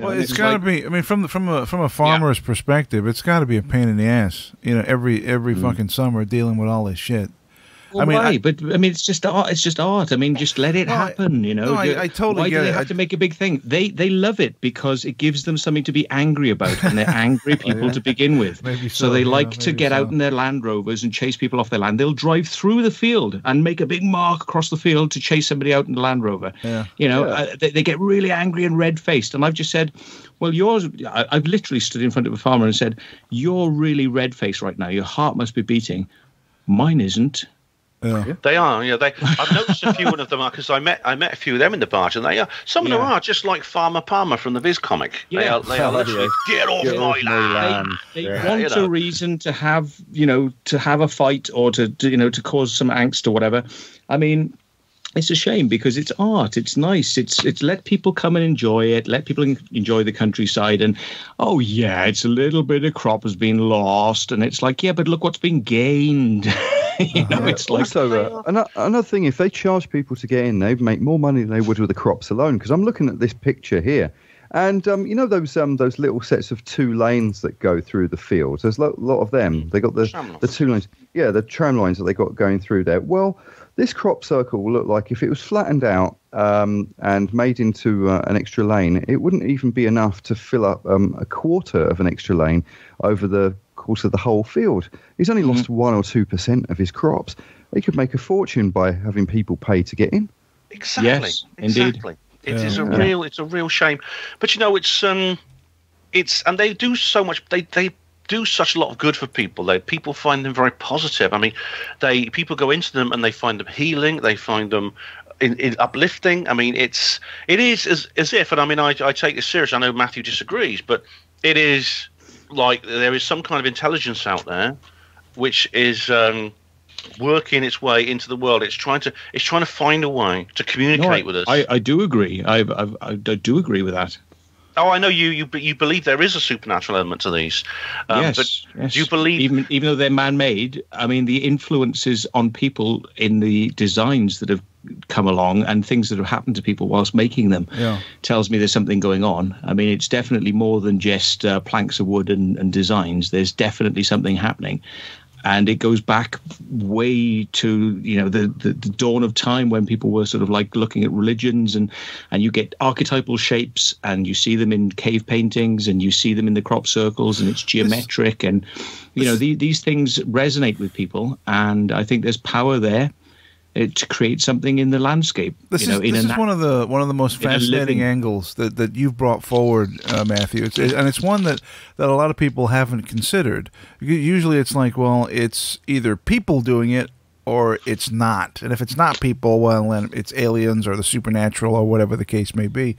Well, it's got to be. I mean, from a farmer's perspective, it's got to be a pain in the ass. Every fucking summer dealing with all this shit. Well, but it's just art. It's just art. I mean, just let it happen. I totally get it. Why do they have to make a big thing? They love it because it gives them something to be angry about, and they're angry people to begin with. So they like to get out in their Land Rovers and chase people off their land. They'll drive through the field and make a big mark across the field to chase somebody out in the Land Rover. They get really angry and red faced, and I've just said, well, I've literally stood in front of a farmer and said, you're really red faced right now. Your heart must be beating. Mine isn't. Yeah. They are. I've noticed a few of them because I met a few of them in the barge, and they are. Some of them are just like Farmer Palmer from the Viz comic. Yeah. They are literally get off my land. They want a reason to have a fight or to cause some angst or whatever. I mean, it's a shame because it's art. It's nice. It's let people come and enjoy it. Let people enjoy the countryside. And it's a little bit of crop has been lost, and it's like, yeah, but look what's been gained. It's like also another thing. If they charge people to get in, they'd make more money than they would with the crops alone. Because I'm looking at this picture here, and those little sets of 2 lanes that go through the fields. There's a lot of them. They got the 2 lanes. Yeah, the tram lines that they got going through there. Well, this crop circle will look like if it was flattened out and made into an extra lane, it wouldn't even be enough to fill up a quarter of an extra lane over the course of the whole field. He's only lost 1 or 2% of his crops. He could make a fortune by having people pay to get in. Exactly. Yes, indeed. It is a real shame. But it's and they do so much. They do such a lot of good for people. People find them very positive. I mean, people go into them and they find them healing. They find them in uplifting. I mean, it is as if, and I mean, I take this seriously. I know Matthew disagrees, but it is like there is some kind of intelligence out there which is working its way into the world. It's trying to find a way to communicate with us. I do agree. I do agree with that. Oh, I know you believe there is a supernatural element to these. Yes. Do you believe, even though they're man-made, I mean, the influences on people in the designs that have come along and things that have happened to people whilst making them tells me there's something going on. I mean, it's definitely more than just planks of wood and designs. There's definitely something happening. And it goes back way to, the dawn of time when people were sort of like looking at religions and you get archetypal shapes and you see them in cave paintings and you see them in the crop circles and it's geometric and, these things resonate with people. And I think there's power there to create something in the landscape. This is one of the most fascinating angles that you've brought forward, Matthew. It's one that a lot of people haven't considered. Usually, it's like, well, it's either people doing it or it's not. And if it's not people, well, then it's aliens or the supernatural or whatever the case may be.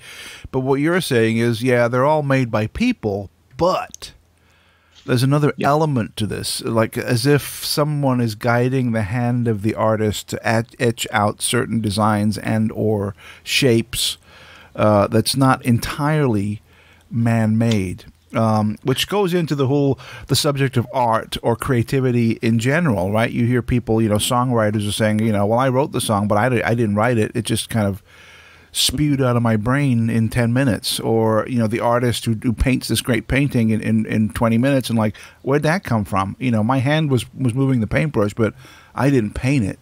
But what you're saying is, yeah, they're all made by people, but there's another element to this, like as if someone is guiding the hand of the artist to etch out certain designs and or shapes that's not entirely man-made, which goes into the subject of art or creativity in general, right? You hear people, songwriters are saying, well, I wrote the song, but I didn't write it. It just kind of spewed out of my brain in 10 minutes, or the artist who paints this great painting in 20 minutes, and like, where'd that come from? My hand was moving the paintbrush, but I didn't paint it.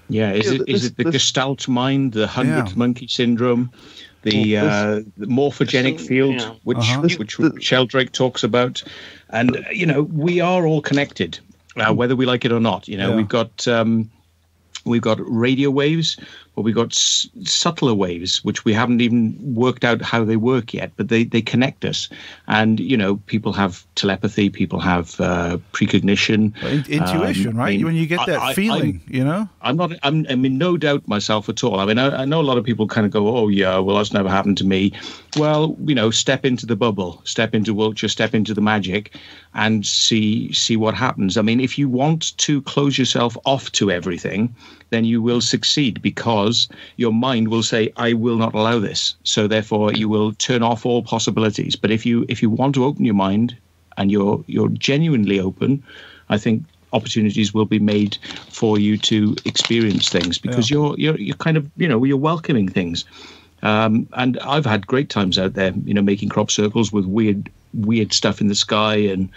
Is it the Gestalt mind, the 100th monkey syndrome, the morphogenic field, which Sheldrake talks about, and we are all connected, whether we like it or not. We've got radio waves, or we've got subtler waves, which we haven't even worked out how they work yet, but they connect us. And, people have telepathy, people have precognition. Intuition, right? When you get that feeling, I'm no doubt myself at all. I mean, I know a lot of people kind of go, oh, yeah, well, that's never happened to me. Well, step into the bubble, step into Wiltshire, step into the magic and see what happens. I mean, if you want to close yourself off to everything, then you will succeed, because your mind will say, I will not allow this. So therefore you will turn off all possibilities. But if you want to open your mind and you're genuinely open, I think opportunities will be made for you to experience things, because you're kind of, you're welcoming things. And I've had great times out there, making crop circles with weird stuff in the sky and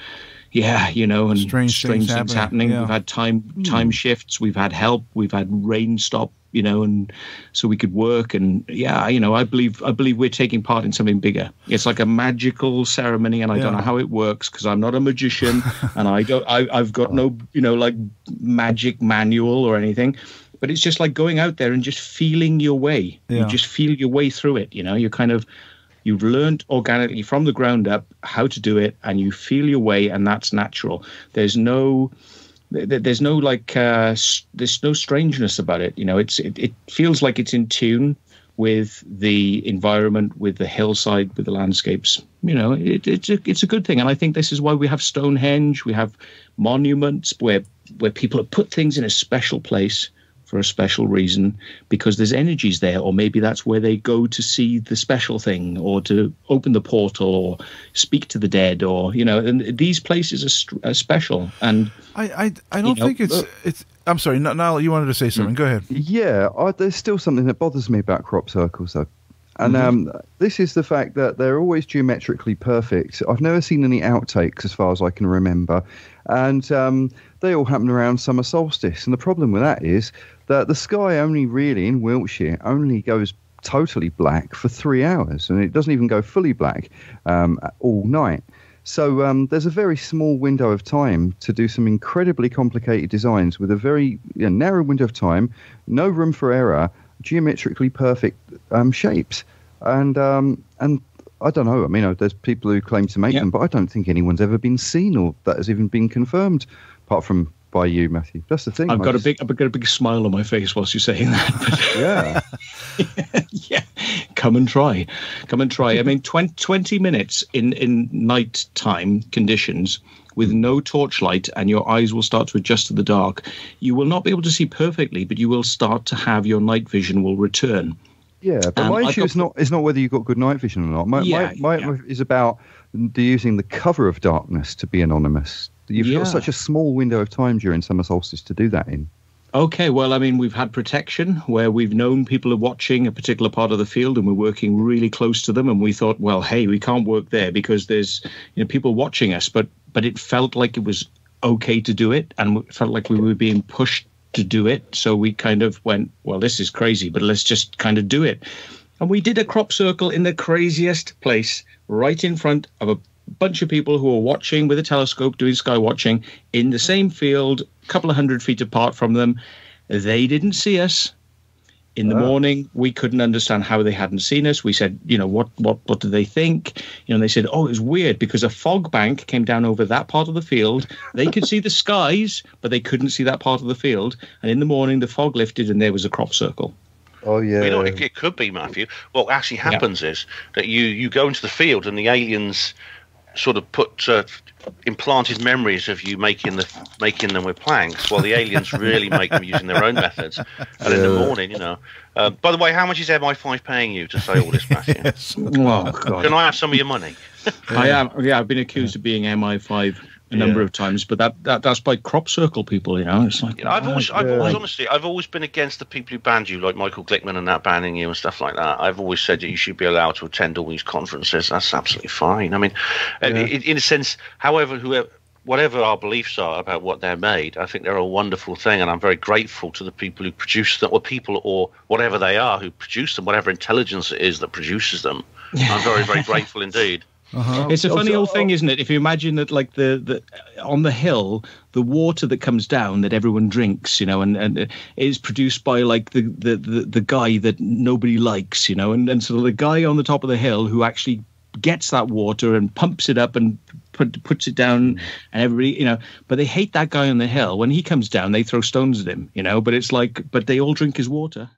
and strange things happening. Yeah. We've had time shifts, we've had help, we've had rain stop, and so we could work. And I believe we're taking part in something bigger. It's like a magical ceremony, and I don't know how it works because I'm not a magician and I've got no like magic manual or anything. But it's just like going out there and just feeling your way. Yeah. You just feel your way through it. You've learned organically from the ground up how to do it, and you feel your way, and that's natural. There's no strangeness about it. It feels like it's in tune with the environment, with the hillside, with the landscapes. It's a good thing, and I think this is why we have Stonehenge. We have monuments where people have put things in a special place for a special reason, because there's energies there, or maybe that's where they go to see the special thing, or to open the portal, or speak to the dead, or and these places are special. And I don't think it's. I'm sorry, Niall, you wanted to say something. Go ahead. Yeah, there's still something that bothers me about crop circles, though. And this is the fact that they're always geometrically perfect. I've never seen any outtakes as far as I can remember. And they all happen around summer solstice. And the problem with that is that the sky only really, in Wiltshire, only goes totally black for 3 hours. And it doesn't even go fully black all night. So there's a very small window of time to do some incredibly complicated designs with a very narrow window of time, no room for error, geometrically perfect shapes. And I don't know. I mean, there's people who claim to make them, but I don't think anyone's ever been seen or that has even been confirmed, apart from by you, Matthew. That's the thing. I've got a big smile on my face whilst you're saying that. Yeah. Yeah. Come and try. I mean, 20 minutes in nighttime conditions with no torchlight, and your eyes will start to adjust to the dark. You will not be able to see perfectly, but you will start to have your night vision will return. Yeah, but my issue is not whether you've got good night vision or not. My is about using the cover of darkness to be anonymous. You've got such a small window of time during summer solstice to do that in. Okay, well, I mean, we've had protection where we've known people are watching a particular part of the field and we're working really close to them, and we thought, well, hey, we can't work there because there's people watching us, but it felt like it was okay to do it, and it felt like we were being pushed to do it. So we kind of went, well, this is crazy, but let's just kind of do it. And we did a crop circle in the craziest place, right in front of a bunch of people who were watching with a telescope, doing sky watching in the same field, a couple of 100 feet apart from them. They didn't see us. In the morning, we couldn't understand how they hadn't seen us. We said, what do they think? And they said, oh, it was weird because a fog bank came down over that part of the field. They could see the skies, but they couldn't see that part of the field. And in the morning, the fog lifted and there was a crop circle. Oh, yeah. It could be, Matthew. What actually happens is that you go into the field and the aliens sort of implanted memories of you making them with planks, while the aliens really make them using their own methods. And in the morning, by the way, how much is MI5 paying you to say all this, Matthew? Yes. Oh, God. Can I have some of your money? I am. Yeah, I've been accused of being MI5 a number of times, but that's by crop circle people. It's like I've always been against the people who banned you, like Michael Glickman and that banning you and stuff like that. I've always said that you should be allowed to attend all these conferences. That's absolutely fine. I mean, in a sense, whatever our beliefs are about what they're made, I think they're a wonderful thing, and I'm very grateful to the people who produce them, or people, or whatever they are who produce them, whatever intelligence it is that produces them. I'm very, very grateful indeed. It's a funny old thing, isn't it? If you imagine that, like the on the hill, the water that comes down that everyone drinks, and is produced by like the guy that nobody likes, and so the guy on the top of the hill who actually gets that water and pumps it up and puts it down, and everybody, but they hate that guy on the hill. When he comes down, they throw stones at him, but it's like, but they all drink his water.